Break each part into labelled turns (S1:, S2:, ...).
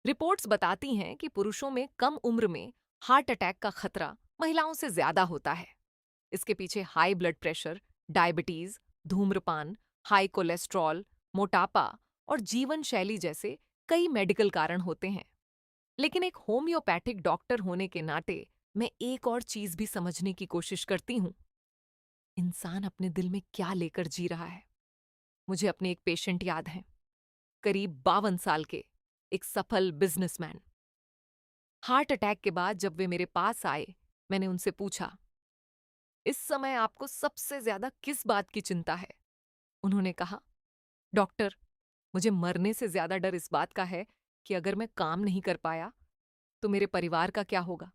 S1: Reports बताती हैं कि पुरुषों में कम उम्र में हार्ट अटैक का खतरा महिलाओं से ज्यादा होता है। इसके पीछे हाई ब्लड प्रेशर, डायबिटीज, धूम्रपान, हाई कोलेस्ट्रॉल, मोटापा और जीवन शैली जैसे कई मेडिकल कारण होते हैं। लेकिन एक होम्योपैथिक डॉक्टर होने के नाते मैं एक और चीज भी समझने की कोशिश करती हूँ। इंसान अपने दिल में क्या लेकर जी रहा है। मुझे अपने एक पेशेंट याद हैं, करीब 52 साल के, एक सफल बिजनेसमैन। हार्ट अटैक के बाद जब वे मेरे पास आए, मैंने उनसे पूछा, इस समय आपको सबसे ज्यादा किस बात की चिंता है? उन्होंने कहा, डॉक्टर, मुझे मरने से ज्यादा डर इस बात का है कि अगर मैं काम नहीं कर पाया तो मेरे परिवार का क्या होगा।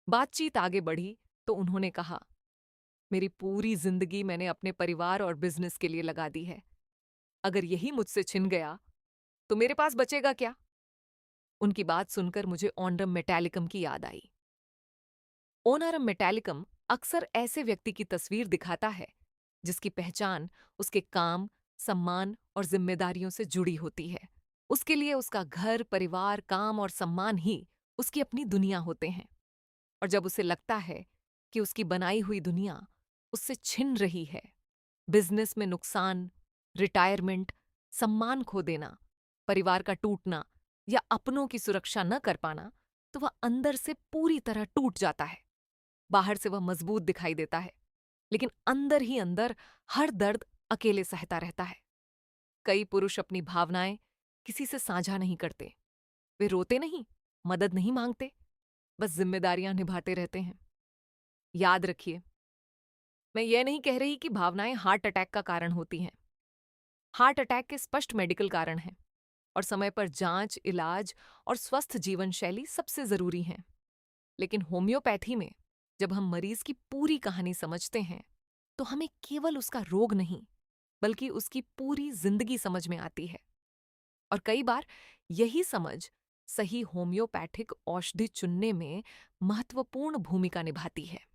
S1: बातचीत आगे बढ़ी तो उन्होंने कहा, मेरी पूरी जिंदगी मैंने अपने परिवार और बिजनेस के लिए लगा दी है। अगर यही मुझसे छिन गया तो मेरे पास बचेगा क्या? उनकी बात सुनकर मुझे ओनरम मेटालिकम की याद आई। ओनरम मेटालिकम अक्सर ऐसे व्यक्ति की तस्वीर दिखाता है जिसकी पहचान उसके काम, सम्मान और जिम्मेदारियों से जुड़ी होती है। उसके लिए उसका घर, परिवार, काम और सम्मान ही उसकी अपनी दुनिया होते हैं। और जब उसे लगता है कि उसकी बनाई हुई दुनिया उससे छिन रही है, बिजनेस में नुकसान, रिटायरमेंट, सम्मान खो देना, परिवार का टूटना या अपनों की सुरक्षा न कर पाना, तो वह अंदर से पूरी तरह टूट जाता है। बाहर से वह मजबूत दिखाई देता है, लेकिन अंदर ही अंदर हर दर्द अकेले सहता रहता है। कई पुरुष अपनी भावनाएं किसी से साझा नहीं करते। वे रोते नहीं, मदद नहीं मांगते, बस जिम्मेदारियां निभाते रहते हैं। याद रखिए, मैं ये नहीं कह रही कि भावनाएं हार्ट अटैक का कारण होती हैं। हार्ट अटैक के स्पष्ट मेडिकल कारण हैं और समय पर जांच, इलाज और स्वस्थ जीवन शैली सबसे जरूरी हैं। लेकिन होम्योपैथी में जब हम मरीज की पूरी कहानी समझते हैं, तो हमें केवल उसका रोग नहीं, बल्कि उसकी पूरी जिंदगी समझ में आती है। और कई बार यही समझ सही होम्योपैथिक औषधि चुनने में महत्वपूर्ण भूमिका निभाती है।